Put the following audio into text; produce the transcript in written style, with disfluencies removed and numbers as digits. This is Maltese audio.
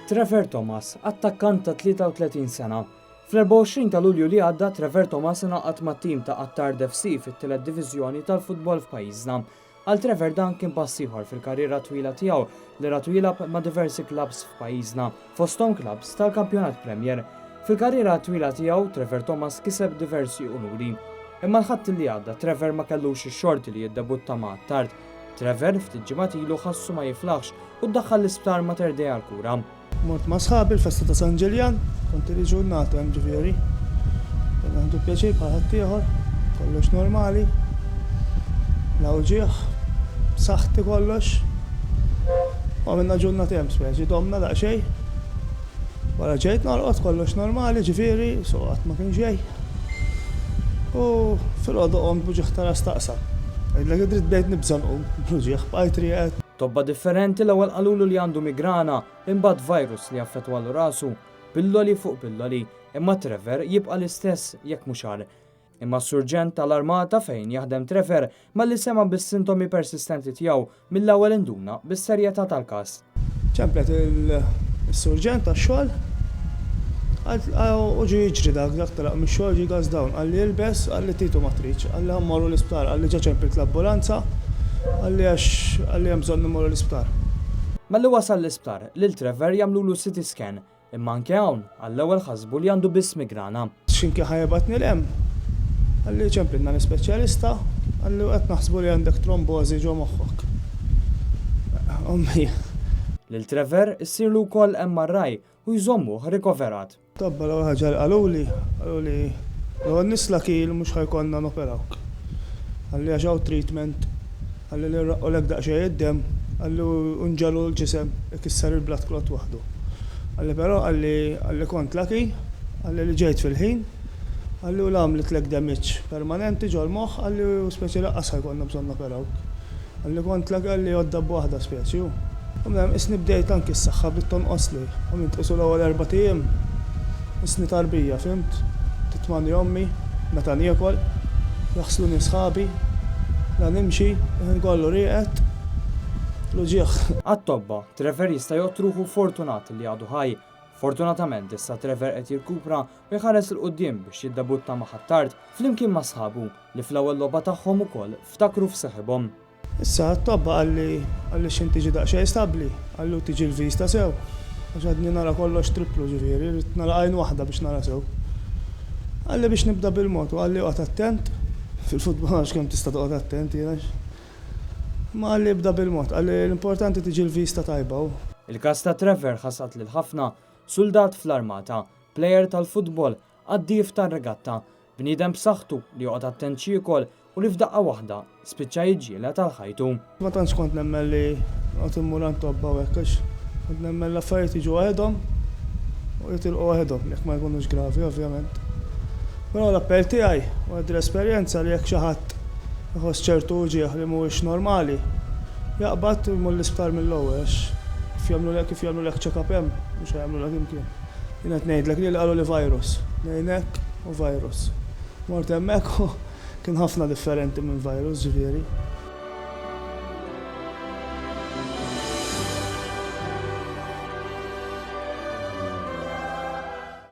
Trevor Thomas, attakkant ta' 33 sena. Fl-24 ta' Lulju li għadda Trevor Thomas ingħaqad mat-tim ta' Qattard FC fit-tielet diviżjoni tal-futbol f'pajjiżna. Għal Trevor dan kien pass ieħor fil-karriera twila tiegħu li ratu jilgħab ma' diversi klabs f'pajjiżna, fosthom klabs tal-Kampjonat Premier. Fil-karriera twila tiegħu Trevor Thomas kiseb diversi unuri. Imma l-ħadd li għadda Trevor ma kellux ix-xorti li jiddebutta ma' Qattard. Trevor ftit ġimgħat ilu ħassu ma jiflaħx u ddaħħal l-isptar mater Dei għall-kura. Mort ma' sħabi l-festa ta' San Ġiljan, kont li ġurnata hemm ġifieri. Għandu pjaċir bħal ħadd ieħor, kollox normali. Lawġieħ, saħħti kollox. Għamilna ġurnata hemm speċi, domna daqsxejn. Wara ġejt narqod kollox normali, ġifieri, so qatt ma kien ġej. U fil-għodu qom b'uġieħ tara staqsa. Għidlek id-dritt bdejt nibżanqu, b'uġieħ bqajt rieqed. Tobba differenti l-ewwel qalulu li għandu migrana, imbagħad virus li affettwalu rasu, pilloli fuq pilloli, imma Trevor jibqa' l-istess jekk mhux għal. Imma s-surġent tal-armata fejn jaħdem Trevor malli sema bis-sintomi persistenti tiegħu mill-ewwel induna bis-serjetà tal-każ. ċemplet il-surġent tax-xogħol, uġi jiġri dak talaq mix-xogħol ġi gas dawn, għalli jilbes, għalli titu ma tridx, għalli ħammorru l-isptar, għalli ġa ċemplet l-ambulanza, għalli hemm bżonn immorru l-isptar. Malli wasal l-isptar, lil Trevor jagħmlulu CT scan, imma anke hawn għall-ewwel ħasbu li għandu biss migrana. X'inki ħajbatni l-hemm, għalli ċemplitna l-ispeċjalista, għalli qed naħsbu li għandek trombożi ġo moħħok. Ommi. Lil Trevor issirlu wkoll MRI u jżommuh rikoverat. Tobba l-ewwel ħaġa qaluli l-ewwel nislaki li mhux ħajkonna noperawk. Għalli għaxaw treatment, għalli li rraqqolek daqsxejn id-dem, għalli unġalu l-ġisem ikisser il-blood clot waħdu. Għalli però għalli kont laki, għalli li ġejt fil-ħin, għalli u l-għamlit lek damage permanenti ġol moħħ, għalli u speċi laqqas ħajkonna bżonn noperawk. Għalli kont laki għalli għodda b'waħda speċi. Għamlem isni bdejt anki s-saxħa bit-tonqos li, għamint isu l-ewwel 4 tiem, isni tarbija, fimt? Titmani ommi, meta niekol, jaħsluni sħabi, la nimxi, kollu rieqet, l-uġieħ. Għat-tobba, Trevor jista' jgħod fortunat li għadu ħaj. Fortunatament issa Trevor qed jirkupra u jħares il-qudiem biex jiddebutta ma' Qattard flimkien ma' sħabu li fl-ewwel logħba tagħhom ukoll ftakru f'seħħibhom. Issa għat-tobba għalli xin tiġi daqsxejn stabbli, għallu tiġi l-vista sew. Għax għadni nara kollox triplu ġifieri, rrid nara għajn waħda biex nara sew. Għalli biex nibda bil-mod u għalli qgħod attent, fil-futbol għax kemm tista' toqgħod attent jiena. Ma għalli bda bil-mod, għalli l-importanti tiġi l-vista tajba. Il-każ ta' Trevor ħasat lil ħafna soldat fl-armata, plejer tal-futbol, għaddief tar-regatta, bniedem b'saħħtu li joqgħod attent xi jkol u li f'daqqa waħda spiċċa jiġġieled tal-ħajtu. Ma tantx kont nemmen li qed immur għand tobba hekk għax kont nemmen l-affarijiet jiġu waħedhom u jitilqu waħedhom jekk ma jkunux gravi ovvjament. Però l-appell tiegħi u għad l-esperjenza li jekk xi ħadd iħoss ċertu uġieħ li mhuwiex normali, jaqbad imur l-isptar mill-ewwel għax kif jagħmlu lek check-up hemm mhux jagħmlu lek imkien. Jien qed ngħidlek li qalu li virus, ngħinek u virus. Mort hemmhekk kien ħafna differenti minn virus ġifieri.